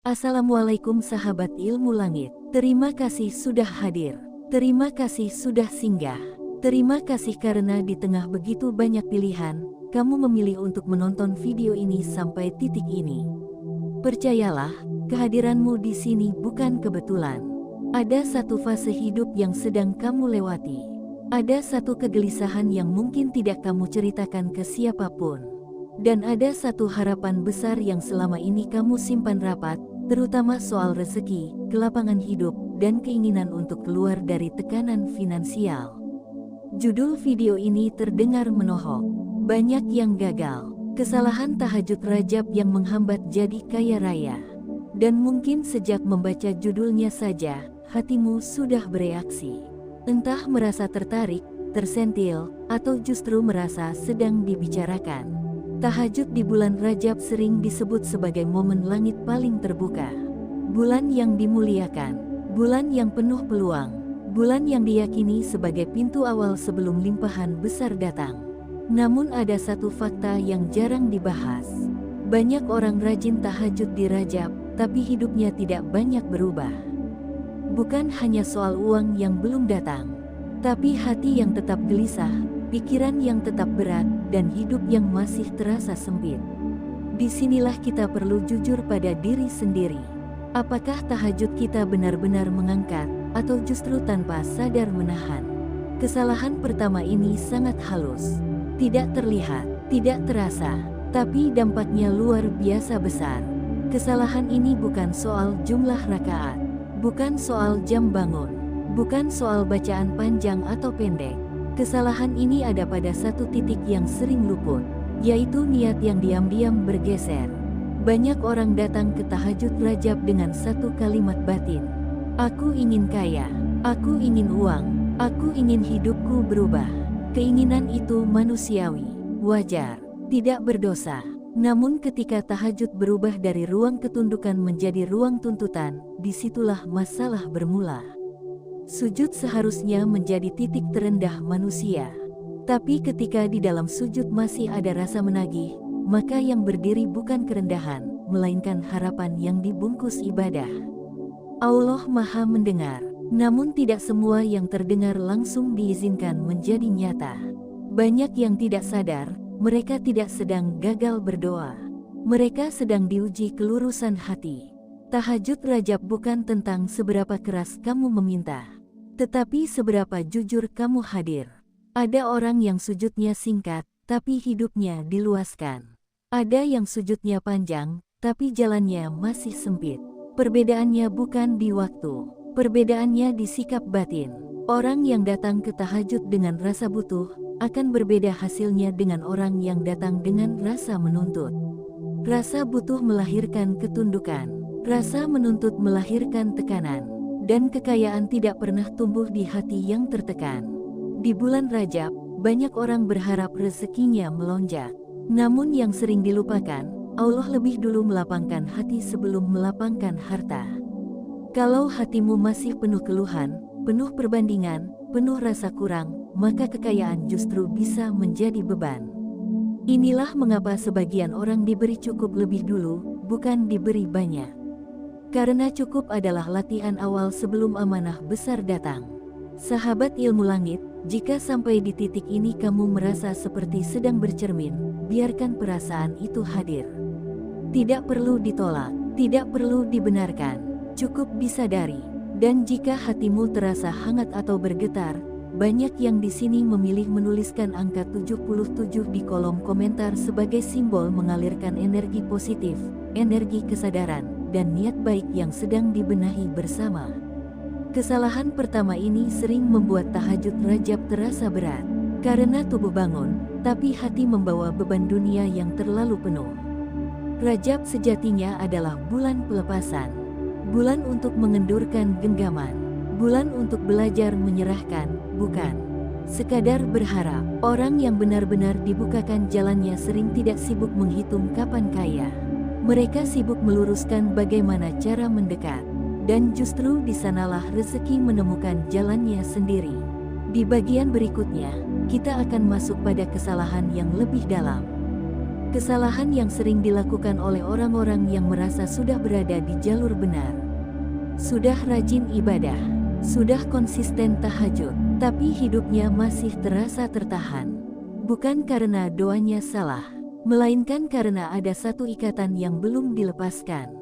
Assalamualaikum sahabat ilmu langit. Terima kasih sudah hadir. Terima kasih sudah singgah. Terima kasih karena di tengah begitu banyak pilihan, kamu memilih untuk menonton video ini sampai titik ini. Percayalah, kehadiranmu di sini bukan kebetulan. Ada satu fase hidup yang sedang kamu lewati. Ada satu kegelisahan yang mungkin tidak kamu ceritakan ke siapapun. Dan ada satu harapan besar yang selama ini kamu simpan rapat, terutama soal rezeki, kelapangan hidup, dan keinginan untuk keluar dari tekanan finansial. Judul video ini terdengar menohok. Banyak yang gagal. Kesalahan tahajud Rajab yang menghambat jadi kaya raya. Dan mungkin sejak membaca judulnya saja, hatimu sudah bereaksi. Entah merasa tertarik, tersentil, atau justru merasa sedang dibicarakan. Tahajud di bulan Rajab sering disebut sebagai momen langit paling terbuka. Bulan yang dimuliakan, bulan yang penuh peluang, bulan yang diyakini sebagai pintu awal sebelum limpahan besar datang. Namun ada satu fakta yang jarang dibahas. Banyak orang rajin tahajud di Rajab, tapi hidupnya tidak banyak berubah. Bukan hanya soal uang yang belum datang, tapi hati yang tetap gelisah, pikiran yang tetap berat, dan hidup yang masih terasa sempit. Disinilah kita perlu jujur pada diri sendiri. Apakah tahajud kita benar-benar mengangkat, atau justru tanpa sadar menahan? Kesalahan pertama ini sangat halus. Tidak terlihat, tidak terasa, tapi dampaknya luar biasa besar. Kesalahan ini bukan soal jumlah rakaat, bukan soal jam bangun, bukan soal bacaan panjang atau pendek. Kesalahan ini ada pada satu titik yang sering luput, yaitu niat yang diam-diam bergeser. Banyak orang datang ke tahajud Rajab dengan satu kalimat batin. Aku ingin kaya, aku ingin uang, aku ingin hidupku berubah. Keinginan itu manusiawi, wajar, tidak berdosa. Namun ketika tahajud berubah dari ruang ketundukan menjadi ruang tuntutan, disitulah masalah bermula. Sujud seharusnya menjadi titik terendah manusia. Tapi ketika di dalam sujud masih ada rasa menagih, maka yang berdiri bukan kerendahan, melainkan harapan yang dibungkus ibadah. Allah Maha mendengar, namun tidak semua yang terdengar langsung diizinkan menjadi nyata. Banyak yang tidak sadar, mereka tidak sedang gagal berdoa. Mereka sedang diuji kelurusan hati. Tahajud Rajab bukan tentang seberapa keras kamu meminta, tetapi seberapa jujur kamu hadir. Ada orang yang sujudnya singkat, tapi hidupnya diluaskan. Ada yang sujudnya panjang, tapi jalannya masih sempit. Perbedaannya bukan di waktu, perbedaannya di sikap batin. Orang yang datang ke tahajud dengan rasa butuh, akan berbeda hasilnya dengan orang yang datang dengan rasa menuntut. Rasa butuh melahirkan ketundukan, rasa menuntut melahirkan tekanan. Dan kekayaan tidak pernah tumbuh di hati yang tertekan. Di bulan Rajab, banyak orang berharap rezekinya melonjak. Namun yang sering dilupakan, Allah lebih dulu melapangkan hati sebelum melapangkan harta. Kalau hatimu masih penuh keluhan, penuh perbandingan, penuh rasa kurang, maka kekayaan justru bisa menjadi beban. Inilah mengapa sebagian orang diberi cukup lebih dulu, bukan diberi banyak. Karena cukup adalah latihan awal sebelum amanah besar datang. Sahabat ilmu langit, jika sampai di titik ini kamu merasa seperti sedang bercermin, biarkan perasaan itu hadir. Tidak perlu ditolak, tidak perlu dibenarkan, cukup disadari. Dan jika hatimu terasa hangat atau bergetar, banyak yang di sini memilih menuliskan angka 77 di kolom komentar sebagai simbol mengalirkan energi positif, energi kesadaran, dan niat baik yang sedang dibenahi bersama. Kesalahan pertama ini sering membuat tahajud Rajab terasa berat. Karena tubuh bangun, tapi hati membawa beban dunia yang terlalu penuh. Rajab sejatinya adalah bulan pelepasan. Bulan untuk mengendurkan genggaman. Bulan untuk belajar menyerahkan, bukan sekadar berharap. Orang yang benar-benar dibukakan jalannya sering tidak sibuk menghitung kapan kaya. Mereka sibuk meluruskan bagaimana cara mendekat, dan justru di sanalah rezeki menemukan jalannya sendiri. Di bagian berikutnya, kita akan masuk pada kesalahan yang lebih dalam. Kesalahan yang sering dilakukan oleh orang-orang yang merasa sudah berada di jalur benar. Sudah rajin ibadah, sudah konsisten tahajud, tapi hidupnya masih terasa tertahan. Bukan karena doanya salah, melainkan karena ada satu ikatan yang belum dilepaskan.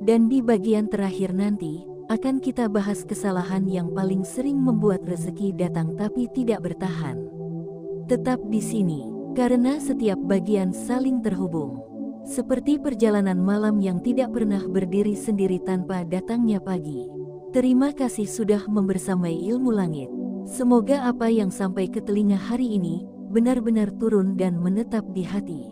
Dan di bagian terakhir nanti, akan kita bahas kesalahan yang paling sering membuat rezeki datang tapi tidak bertahan. Tetap di sini, karena setiap bagian saling terhubung. Seperti perjalanan malam yang tidak pernah berdiri sendiri tanpa datangnya pagi. Terima kasih sudah membersamai Ilmu Langit. Semoga apa yang sampai ke telinga hari ini, benar-benar turun dan menetap di hati.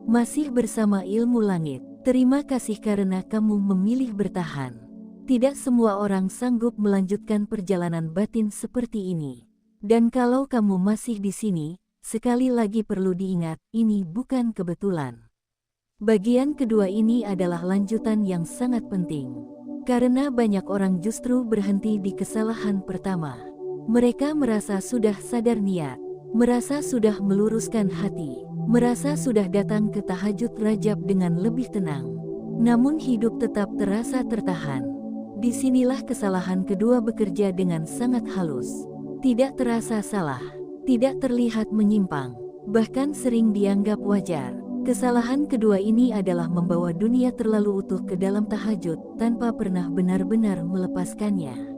Masih bersama Ilmu Langit, terima kasih karena kamu memilih bertahan. Tidak semua orang sanggup melanjutkan perjalanan batin seperti ini. Dan kalau kamu masih di sini, sekali lagi perlu diingat, ini bukan kebetulan. Bagian kedua ini adalah lanjutan yang sangat penting. Karena banyak orang justru berhenti di kesalahan pertama. Mereka merasa sudah sadar niat, merasa sudah meluruskan hati, merasa sudah datang ke tahajud Rajab dengan lebih tenang. Namun hidup tetap terasa tertahan. Disinilah kesalahan kedua bekerja dengan sangat halus. Tidak terasa salah, tidak terlihat menyimpang, bahkan sering dianggap wajar. Kesalahan kedua ini adalah membawa dunia terlalu utuh ke dalam tahajud tanpa pernah benar-benar melepaskannya.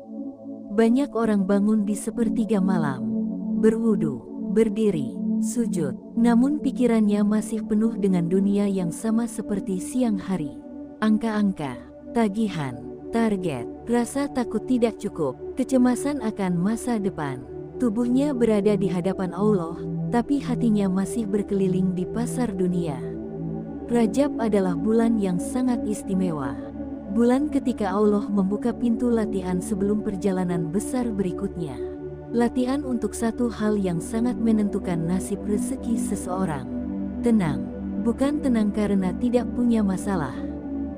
Banyak orang bangun di sepertiga malam, berwudu, berdiri, sujud, namun pikirannya masih penuh dengan dunia yang sama seperti siang hari. Angka-angka, tagihan, target, rasa takut tidak cukup, kecemasan akan masa depan. Tubuhnya berada di hadapan Allah, tapi hatinya masih berkeliling di pasar dunia. Rajab adalah bulan yang sangat istimewa. Bulan ketika Allah membuka pintu latihan sebelum perjalanan besar berikutnya. Latihan untuk satu hal yang sangat menentukan nasib rezeki seseorang. Tenang, bukan tenang karena tidak punya masalah,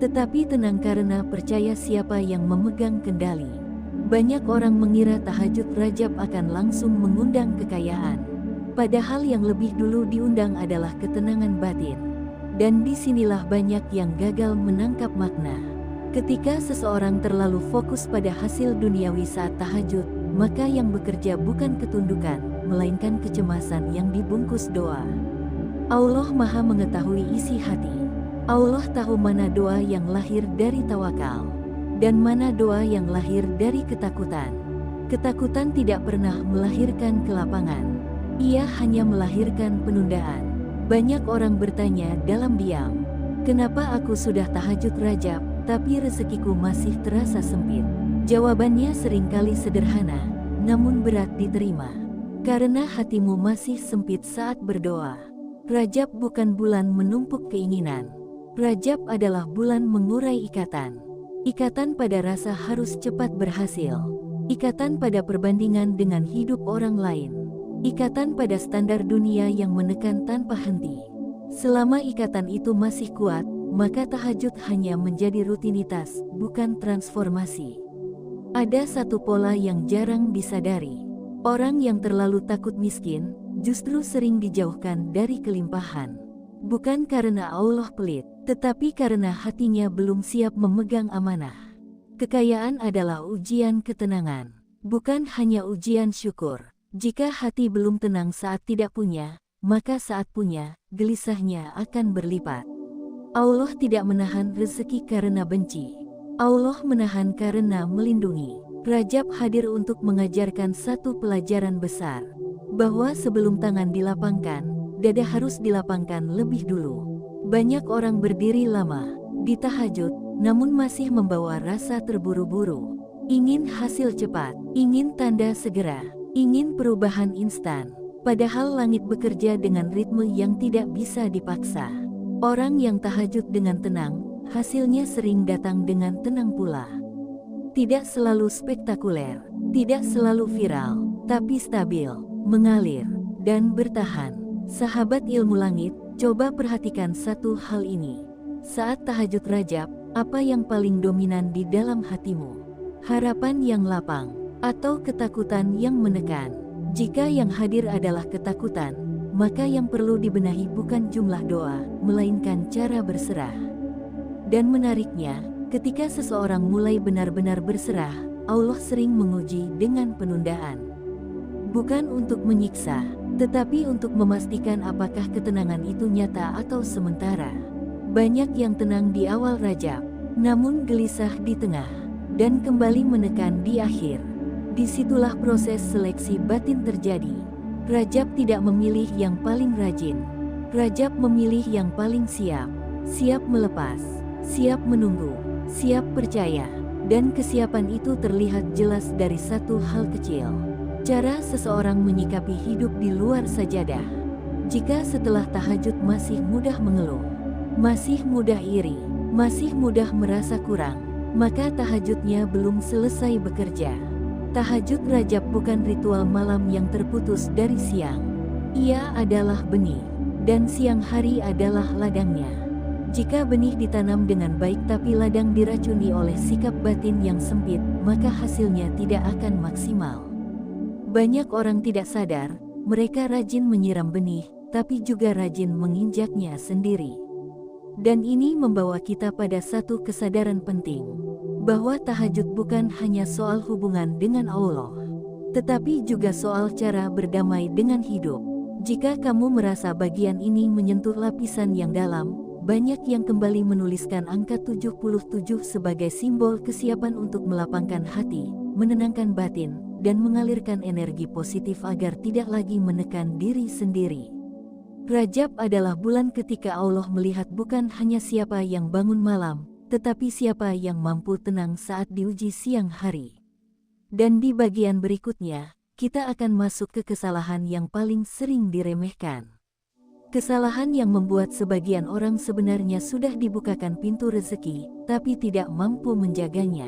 tetapi tenang karena percaya siapa yang memegang kendali. Banyak orang mengira tahajud Rajab akan langsung mengundang kekayaan. Padahal yang lebih dulu diundang adalah ketenangan batin. Dan disinilah banyak yang gagal menangkap makna. Ketika seseorang terlalu fokus pada hasil duniawi saat tahajud, maka yang bekerja bukan ketundukan, melainkan kecemasan yang dibungkus doa. Allah Maha mengetahui isi hati. Allah tahu mana doa yang lahir dari tawakal, dan mana doa yang lahir dari ketakutan. Ketakutan tidak pernah melahirkan kelapangan. Ia hanya melahirkan penundaan. Banyak orang bertanya dalam diam, kenapa aku sudah tahajud Rajab, tapi rezekiku masih terasa sempit? Jawabannya seringkali sederhana, namun berat diterima. Karena hatimu masih sempit saat berdoa. Rajab bukan bulan menumpuk keinginan. Rajab adalah bulan mengurai ikatan. Ikatan pada rasa harus cepat berhasil. Ikatan pada perbandingan dengan hidup orang lain. Ikatan pada standar dunia yang menekan tanpa henti. Selama ikatan itu masih kuat, maka tahajud hanya menjadi rutinitas, bukan transformasi. Ada satu pola yang jarang disadari. Orang yang terlalu takut miskin, justru sering dijauhkan dari kelimpahan. Bukan karena Allah pelit, tetapi karena hatinya belum siap memegang amanah. Kekayaan adalah ujian ketenangan, bukan hanya ujian syukur. Jika hati belum tenang saat tidak punya, maka saat punya, gelisahnya akan berlipat. Allah tidak menahan rezeki karena benci. Allah menahan karena melindungi. Rajab hadir untuk mengajarkan satu pelajaran besar, bahwa sebelum tangan dilapangkan, dada harus dilapangkan lebih dulu. Banyak orang berdiri lama di tahajud, namun masih membawa rasa terburu-buru. Ingin hasil cepat, ingin tanda segera, ingin perubahan instan. Padahal langit bekerja dengan ritme yang tidak bisa dipaksa. Orang yang tahajud dengan tenang, hasilnya sering datang dengan tenang pula. Tidak selalu spektakuler, tidak selalu viral, tapi stabil, mengalir, dan bertahan. Sahabat Ilmu Langit, coba perhatikan satu hal ini. Saat tahajud Rajab, apa yang paling dominan di dalam hatimu? Harapan yang lapang, atau ketakutan yang menekan? Jika yang hadir adalah ketakutan, maka yang perlu dibenahi bukan jumlah doa, melainkan cara berserah. Dan menariknya, ketika seseorang mulai benar-benar berserah, Allah sering menguji dengan penundaan. Bukan untuk menyiksa, tetapi untuk memastikan apakah ketenangan itu nyata atau sementara. Banyak yang tenang di awal Rajab, namun gelisah di tengah, dan kembali menekan di akhir. Disitulah proses seleksi batin terjadi. Rajab tidak memilih yang paling rajin. Rajab memilih yang paling siap. Siap melepas, siap menunggu, siap percaya. Dan kesiapan itu terlihat jelas dari satu hal kecil. Cara seseorang menyikapi hidup di luar sajadah. Jika setelah tahajud masih mudah mengeluh, masih mudah iri, masih mudah merasa kurang, maka tahajudnya belum selesai bekerja. Tahajud Rajab bukan ritual malam yang terputus dari siang. Ia adalah benih, dan siang hari adalah ladangnya. Jika benih ditanam dengan baik tapi ladang diracuni oleh sikap batin yang sempit, maka hasilnya tidak akan maksimal. Banyak orang tidak sadar, mereka rajin menyiram benih, tapi juga rajin menginjaknya sendiri. Dan ini membawa kita pada satu kesadaran penting, bahwa tahajud bukan hanya soal hubungan dengan Allah, tetapi juga soal cara berdamai dengan hidup. Jika kamu merasa bagian ini menyentuh lapisan yang dalam, banyak yang kembali menuliskan angka 77 sebagai simbol kesiapan untuk melapangkan hati, menenangkan batin, dan mengalirkan energi positif agar tidak lagi menekan diri sendiri. Rajab adalah bulan ketika Allah melihat bukan hanya siapa yang bangun malam, tetapi siapa yang mampu tenang saat diuji siang hari. Dan di bagian berikutnya, kita akan masuk ke kesalahan yang paling sering diremehkan. Kesalahan yang membuat sebagian orang sebenarnya sudah dibukakan pintu rezeki, tapi tidak mampu menjaganya.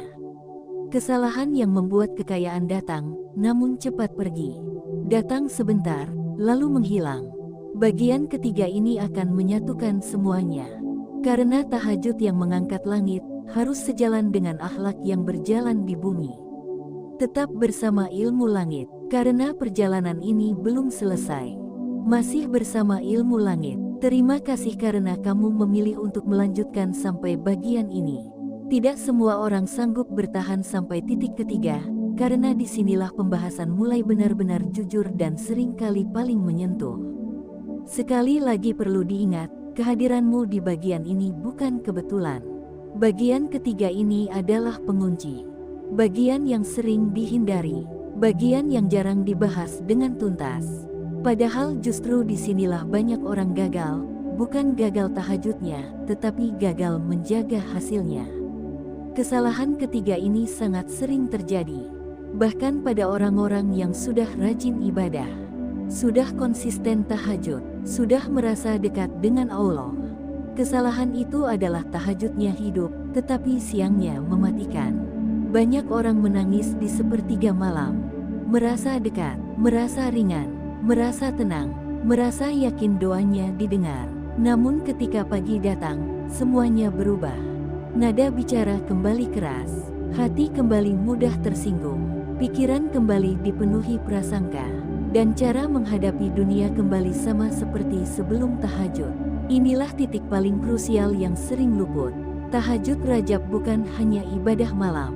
Kesalahan yang membuat kekayaan datang, namun cepat pergi. Datang sebentar, lalu menghilang. Bagian ketiga ini akan menyatukan semuanya. Karena tahajud yang mengangkat langit, harus sejalan dengan akhlak yang berjalan di bumi. Tetap bersama ilmu langit, karena perjalanan ini belum selesai. Masih bersama ilmu langit, terima kasih karena kamu memilih untuk melanjutkan sampai bagian ini. Tidak semua orang sanggup bertahan sampai titik ketiga, karena disinilah pembahasan mulai benar-benar jujur dan seringkali paling menyentuh. Sekali lagi perlu diingat, kehadiranmu di bagian ini bukan kebetulan. Bagian ketiga ini adalah pengunci. Bagian yang sering dihindari, bagian yang jarang dibahas dengan tuntas. Padahal justru disinilah banyak orang gagal, bukan gagal tahajudnya, tetapi gagal menjaga hasilnya. Kesalahan ketiga ini sangat sering terjadi, bahkan pada orang-orang yang sudah rajin ibadah, sudah konsisten tahajud, sudah merasa dekat dengan Allah. Kesalahan itu adalah tahajudnya hidup, tetapi siangnya mematikan. Banyak orang menangis di sepertiga malam, merasa dekat, merasa ringan, merasa tenang, merasa yakin doanya didengar. Namun ketika pagi datang, semuanya berubah. Nada bicara kembali keras, hati kembali mudah tersinggung, pikiran kembali dipenuhi prasangka, dan cara menghadapi dunia kembali sama seperti sebelum tahajud. Inilah titik paling krusial yang sering luput. Tahajud Rajab bukan hanya ibadah malam.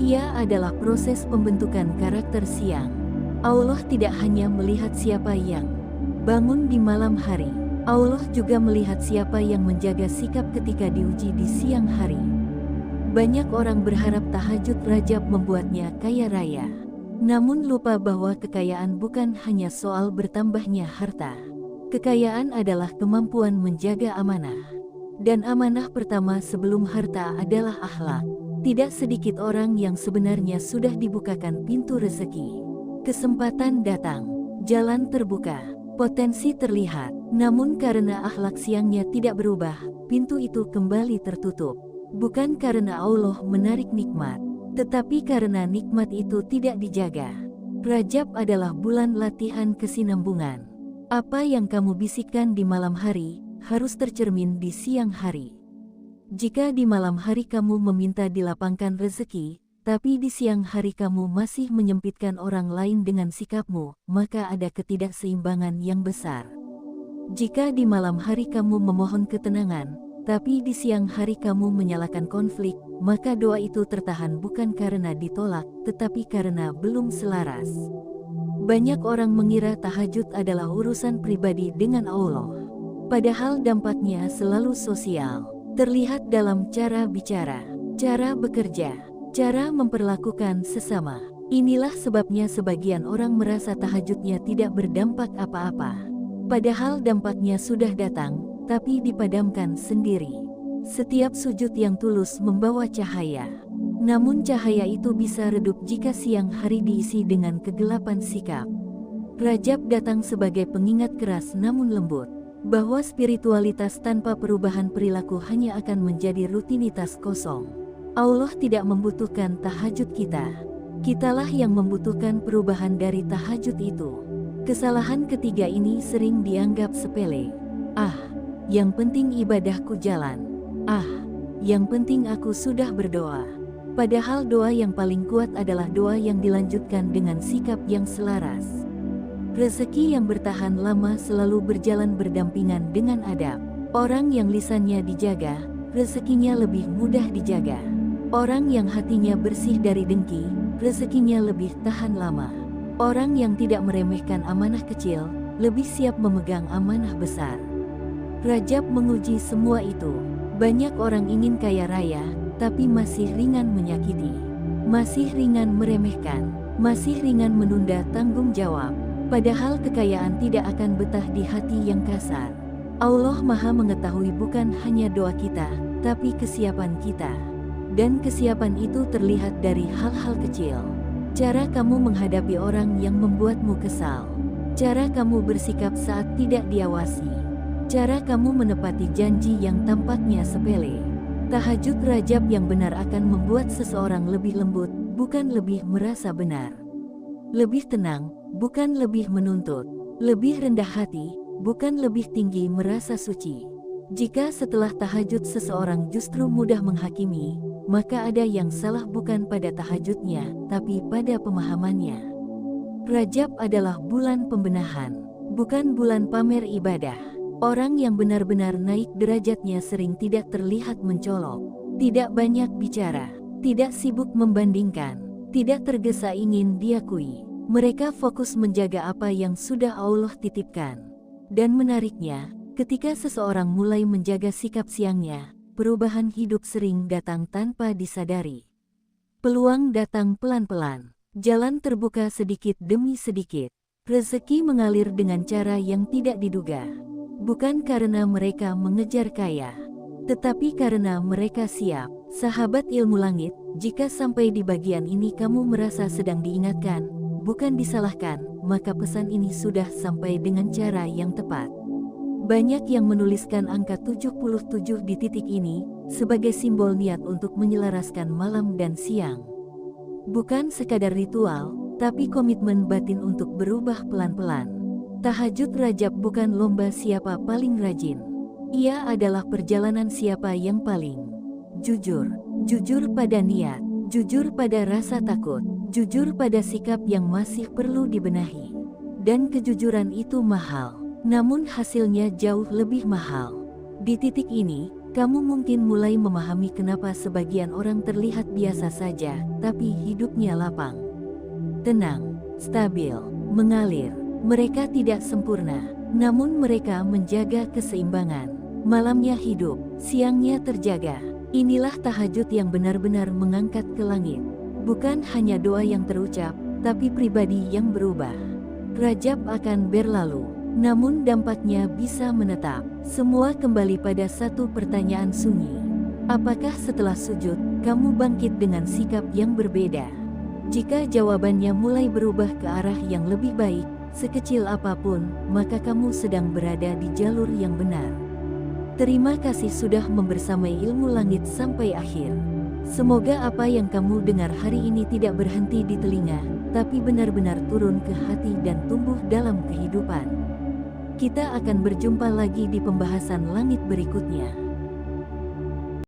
Ia adalah proses pembentukan karakter siang. Allah tidak hanya melihat siapa yang bangun di malam hari. Allah juga melihat siapa yang menjaga sikap ketika diuji di siang hari. Banyak orang berharap tahajud Rajab membuatnya kaya raya. Namun lupa bahwa kekayaan bukan hanya soal bertambahnya harta. Kekayaan adalah kemampuan menjaga amanah. Dan amanah pertama sebelum harta adalah akhlak. Tidak sedikit orang yang sebenarnya sudah dibukakan pintu rezeki. Kesempatan datang, jalan terbuka, potensi terlihat. Namun karena akhlak siangnya tidak berubah, pintu itu kembali tertutup. Bukan karena Allah menarik nikmat, tetapi karena nikmat itu tidak dijaga. Rajab adalah bulan latihan kesinambungan. Apa yang kamu bisikkan di malam hari, harus tercermin di siang hari. Jika di malam hari kamu meminta dilapangkan rezeki, tapi di siang hari kamu masih menyempitkan orang lain dengan sikapmu, maka ada ketidakseimbangan yang besar. Jika di malam hari kamu memohon ketenangan, tapi di siang hari kamu menyalakan konflik, maka doa itu tertahan bukan karena ditolak, tetapi karena belum selaras. Banyak orang mengira tahajud adalah urusan pribadi dengan Allah. Padahal dampaknya selalu sosial, terlihat dalam cara bicara, cara bekerja, cara memperlakukan sesama. Inilah sebabnya sebagian orang merasa tahajudnya tidak berdampak apa-apa. Padahal dampaknya sudah datang, tapi dipadamkan sendiri. Setiap sujud yang tulus membawa cahaya. Namun cahaya itu bisa redup jika siang hari diisi dengan kegelapan sikap. Rajab datang sebagai pengingat keras namun lembut, bahwa spiritualitas tanpa perubahan perilaku hanya akan menjadi rutinitas kosong. Allah tidak membutuhkan tahajud kita. Kitalah yang membutuhkan perubahan dari tahajud itu. Kesalahan ketiga ini sering dianggap sepele. Yang penting ibadahku jalan. Yang penting aku sudah berdoa. Padahal doa yang paling kuat adalah doa yang dilanjutkan dengan sikap yang selaras. Rezeki yang bertahan lama selalu berjalan berdampingan dengan adab. Orang yang lisannya dijaga, rezekinya lebih mudah dijaga. Orang yang hatinya bersih dari dengki, rezekinya lebih tahan lama. Orang yang tidak meremehkan amanah kecil, lebih siap memegang amanah besar. Rajab menguji semua itu. Banyak orang ingin kaya raya, tapi masih ringan menyakiti. Masih ringan meremehkan, masih ringan menunda tanggung jawab. Padahal kekayaan tidak akan betah di hati yang kasar. Allah Maha mengetahui bukan hanya doa kita, tapi kesiapan kita. Dan kesiapan itu terlihat dari hal-hal kecil. Cara kamu menghadapi orang yang membuatmu kesal. Cara kamu bersikap saat tidak diawasi. Cara kamu menepati janji yang tampaknya sepele. Tahajud Rajab yang benar akan membuat seseorang lebih lembut, bukan lebih merasa benar. Lebih tenang, bukan lebih menuntut. Lebih rendah hati, bukan lebih tinggi merasa suci. Jika setelah tahajud seseorang justru mudah menghakimi, maka ada yang salah bukan pada tahajudnya, tapi pada pemahamannya. Rajab adalah bulan pembenahan, bukan bulan pamer ibadah. Orang yang benar-benar naik derajatnya sering tidak terlihat mencolok, tidak banyak bicara, tidak sibuk membandingkan, tidak tergesa ingin diakui. Mereka fokus menjaga apa yang sudah Allah titipkan. Dan menariknya, ketika seseorang mulai menjaga sikap siangnya, perubahan hidup sering datang tanpa disadari. Peluang datang pelan-pelan, jalan terbuka sedikit demi sedikit, rezeki mengalir dengan cara yang tidak diduga. Bukan karena mereka mengejar kaya, tetapi karena mereka siap. Sahabat ilmu langit, jika sampai di bagian ini kamu merasa sedang diingatkan, bukan disalahkan, maka pesan ini sudah sampai dengan cara yang tepat. Banyak yang menuliskan angka 77 di titik ini, sebagai simbol niat untuk menyelaraskan malam dan siang. Bukan sekadar ritual, tapi komitmen batin untuk berubah pelan-pelan. Tahajud Rajab bukan lomba siapa paling rajin. Ia adalah perjalanan siapa yang paling jujur. Jujur pada niat, jujur pada rasa takut, jujur pada sikap yang masih perlu dibenahi. Dan kejujuran itu mahal, namun hasilnya jauh lebih mahal. Di titik ini, kamu mungkin mulai memahami kenapa sebagian orang terlihat biasa saja, tapi hidupnya lapang, tenang, stabil, mengalir. Mereka tidak sempurna, namun mereka menjaga keseimbangan. Malamnya hidup, siangnya terjaga. Inilah tahajud yang benar-benar mengangkat ke langit. Bukan hanya doa yang terucap, tapi pribadi yang berubah. Rajab akan berlalu, namun dampaknya bisa menetap. Semua kembali pada satu pertanyaan sunyi. Apakah setelah sujud, kamu bangkit dengan sikap yang berbeda? Jika jawabannya mulai berubah ke arah yang lebih baik, sekecil apapun, maka kamu sedang berada di jalur yang benar. Terima kasih sudah membersamai ilmu langit sampai akhir. Semoga apa yang kamu dengar hari ini tidak berhenti di telinga, tapi benar-benar turun ke hati dan tumbuh dalam kehidupan. Kita akan berjumpa lagi di pembahasan langit berikutnya.